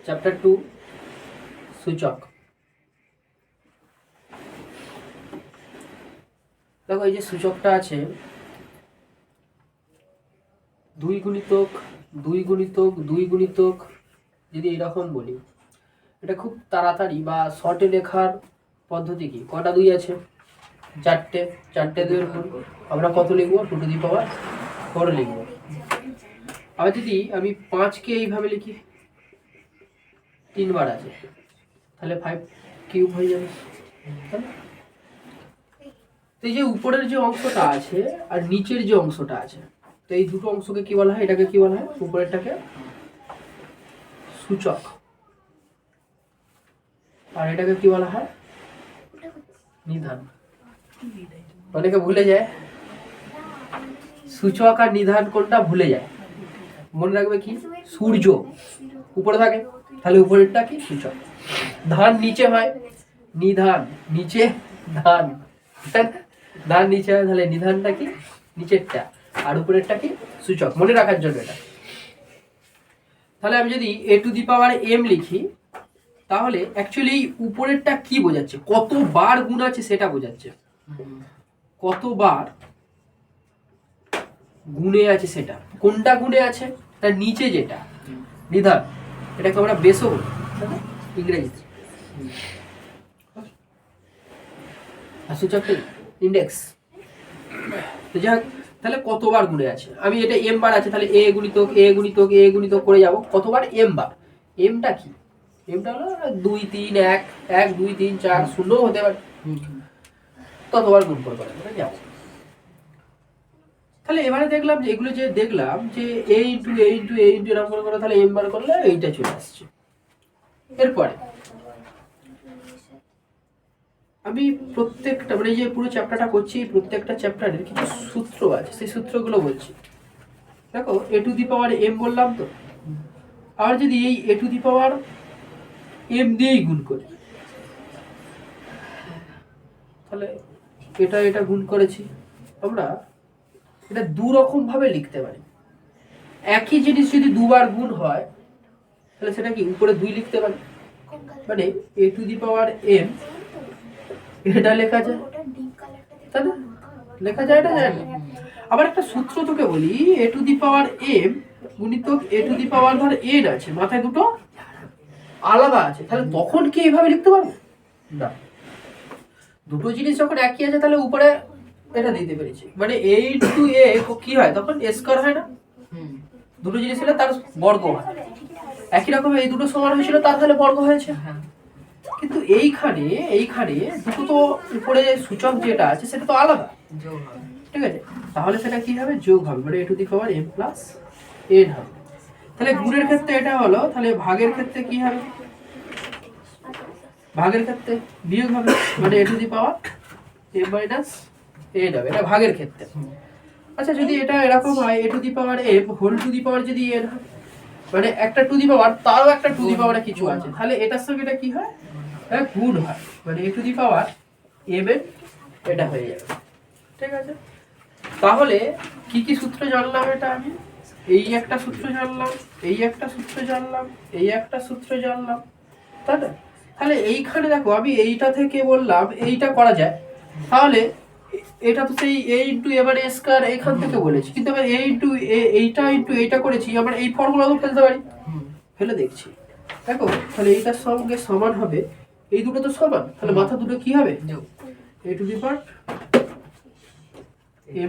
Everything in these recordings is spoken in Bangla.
চ্যাপ্টার 2 সূচক। দেখো এই যে সূচকটা আছে 2 গুণিতক 2 গুণিতক 2 গুণিতক, যদি এরকম বলি এটা খুব তাড়াতাড়ি বা শর্টে লেখার পদ্ধতি কি? কটা 2 আছে? 4টে। 4টে 2 এর গুণ আমরা কত লিখবো? 2 টু দি পাওয়ার 4 লিখবো। আবার যদি আমি 5কে এইভাবে লিখি 3 বার আছে, তাহলে 5 কিউব হয়ে যাবে। তো এই যে উপরের যে অংশটা আছে আর নিচের যে অংশটা আছে, তো এই দুটো অংশকে কি বলা হয়? এটাকে কি বলা হয়? উপরেরটাকে সূচক, আর এটাকে কি বলা হয়? নিধান। অনেকে ভুলে যায় সূচক আর নিধান কোনটা, ভুলে যায়। মনে রাখবে কি? সূর্য উপরে থাকে, তাহলে উপরেরটা কি? সূচক। ধান নিচে হয়, নিধান নিচে, ধান ধান নিচে হয়, তাহলে নিধানটা কি? নিচেরটা, আর উপরেরটা কি? সূচক। মনে রাখার জন্য এটা। তাহলে আমি যদি a to the power m লিখি, তাহলে অ্যাকচুয়ালি উপরেরটা কি বোঝাচ্ছে? কতবার গুণ আছে সেটা বোঝাচ্ছে। কতবার গুণে আছে সেটা। কোনটা গুণে আছে? তার নিচে যেটা নিধান, এটাকে আমরা বেসও বলি ইংরেজিতে। আর সূচকটা ইন্ডেক্স। তো যাই হোক, তাহলে কতবার গুণে আছে? আমি এটা m বার আছে, তাহলে a গুণিতক a গুণিতক a গুণিতক করে যাব কতবার? m বার। mটা কি? mটা হলো 2 3 1 1 2 3 4 0 হতে পারে, ততবার গুণ করবো আমরা যাব। তাহলে এবারে দেখলাম যে এগুলো যে দেখলাম যে a into a into a into এরকম করে, তাহলে m বার করলে এইটা চলে আসছে। এরপরে আমি প্রত্যেকটা মানে যে পুরো চ্যাপ্টারটা করছি, প্রত্যেকটা চ্যাপ্টারের কিছু সূত্র আছে, সেই সূত্রগুলো বলছি। দেখো a to the power m বললাম তো, আর যদি এই a to the power m দিয়েই গুণ করি, তাহলে এটা এটা গুণ করেছি, আমরা এটা দু রকম ভাবে লিখতে পারি। একই জিনিস যদি দুবার গুণ হয়, তাহলে সেটা কি উপরে 2 লিখতে পারি, মানে a to the power m এটা লেখা যায়, তাই না? লেখা যায় না, যায় না? আবার একটা সূত্র তোকে বলি, a to the power m গুণিতক a টু দি পাওয়ার ধর n আছে, মাথায় দুটো আলাদা আছে, তাহলে তখন কি এইভাবে লিখতে পারবো না? দুটো জিনিস যখন একই আছে, তাহলে উপরে এটা দিতে পেরেছি, মানে a ইনটু a কি হয় তখন? a স্কয়ার হয় না? দুটো জিনিস হলে তার বর্গ হয়। একই রকম এই দুটো সমান হয়েছিল, তার তাহলে বর্গ হয়েছে। কিন্তু এইখানে দুটো তো উপরে সূচক যেটা আছে সেটা তো আলাদা, ঠিক আছে? তাহলে সেটা কি হবে? যোগ হবে, মানে a to the power m plus n হবে। তাহলে গুণের ক্ষেত্রে এটা হলো, তাহলে ভাগের ক্ষেত্রে কি হবে? ভাগের ক্ষেত্রে বিয়োগ হবে, মানে a to the power m minus n হবে, এটা ভাগের ক্ষেত্রে। আচ্ছা, যদি এটা এরকম হয় a to the power m whole to the power যদি n হয়, মানে একটা টু দি পাওয়ার তারও একটা টু দি পাওয়ারে কিছু আছে, তাহলে এটার সঙ্গে এটা কি হয়? এটা গুণ হয়, মানে a to the power m এর এটা হয়ে যাবে, ঠিক আছে? তাহলে কি কি সূত্র জানলাম? এটা আমি এই একটা সূত্র জানলাম, এই একটা সূত্র জানলাম, এই একটা সূত্র জানলাম, তাই না? তাহলে এইখানে দেখো আমি এইটা থেকে বললাম এইটা করা যায়, তাহলে এটা তো সেই a ইন্টু এবার a স্কয়ার এখান থেকে বলেছি, কিন্তু আবার a ইন্টু এইটা ইন্টু এইটা করেছি, আমরা এই ফর্মুলা তো ফেলতে পারি, ফেলে দেখছি। দেখো তাহলে এইটার সঙ্গে সমান হবে, এই দুটো তো সমান, তাহলে মাথা দুটো কি হবে? a to the power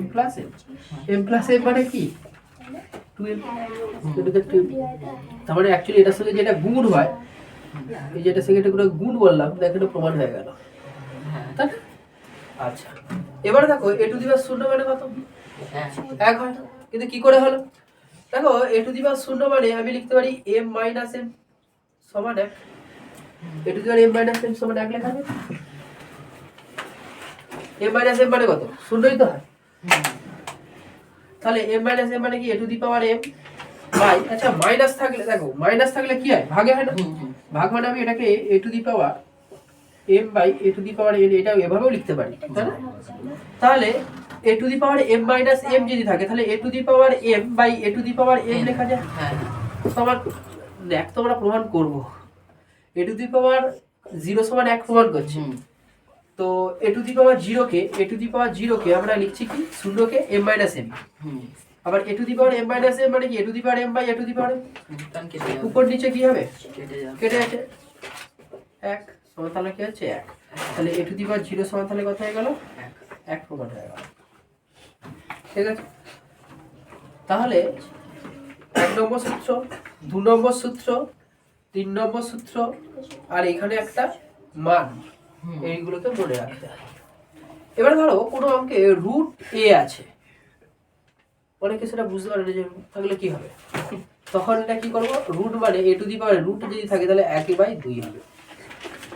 m plus n। m plus n মানে কি? 12। তার মানে অ্যাকচুয়ালি এটার সঙ্গে যেটা গুণ হয়, এই যেটার সঙ্গে এটা গুণ বললাম, দেখো এটা প্রমাণ হয়ে গেল, তাই না? আচ্ছা, এবারে দেখো a টু দি পাওয়ার 0 মানে কত? 1 হয়, কিন্তু কি করে হলো? দেখো a টু দি পাওয়ার 0 মানে আমি লিখতে পারি m মাইনাস n সমান 1। a to the power m minus n সমান 1 লেখা যাবে। m মাইনাস m মানে কত? 0ই তো হয়। তাহলে m মাইনাস m মানে কি? a to the power m by, আচ্ছা মাইনাস থাকলে দেখো, মাইনাস থাকলে কি হয়? ভাগে হয় না? ভাগ মানে আমি এটাকে a to the power m by a to the power n এটা এভাবেও লিখতে পারি, তাই না? তাহলে a to the power m minus m যদি থাকে, তাহলে a to the power m by a to the power n লেখা যায়, সমান এক তো আমরা প্রমাণ করব, এ টু দি পাওয়ার 0 সমান 1 প্রমাণ করছি। তো এ টু দি পাওয়ার 0 কে আমরা লিখছি কি 0 কে m মাইনাস m। আবার A to the power m minus m মানে কি A to the power m by A to the power m, উপর নিচে কি হবে কেটে যাচ্ছে 1 সমান তাহলে কি হচ্ছে 1। তাহলে এ টু দি পাওয়ার 0 সমান তাহলে কত হয়ে গেল 1 প্রমাণ হয়ে গেল। ঠিক আছে, তাহলে 1 নম্বর সূত্র, 2 নম্বর সূত্র, 3 নম্বর সূত্র আর এখানে একটা মান, এইগুলোকে মনে রাখতে হবে। এবার ধরো কোনো অঙ্কে রুট এ আছে, অনেকে সেটা বুঝতে পারে না যে root থাকলে কি হবে, তখন এটা কি করবো, রুট মানে এ টু দি পাওয়ার রুট যদি থাকে তাহলে 1/2 হবে।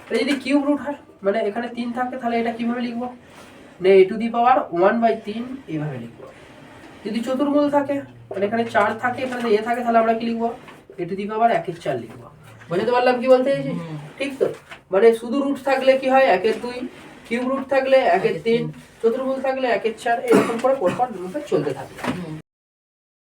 এটা যদি কিউব রুট হয় মানে এখানে 3 থাকে তাহলে এটা কিভাবে লিখবো, না এ টু দি পাওয়ার 1/3 এইভাবে লিখবো। যদি চতুর্মূল থাকে মানে এখানে 4 থাকে এখানে এ থাকে তাহলে আমরা কি লিখবো, এ টু দি পাওয়ার 1/4 লিখবো। বুঝতে পারলাম কি বলতে চাইছি? ঠিক তো, মানে শুধু রুট থাকলে কি হয় 1/2, কিউব রুট থাকলে 1/3, চতুর্মূল থাকলে 1/4, এরকম করে পরপর রুটে চলতে থাকবে।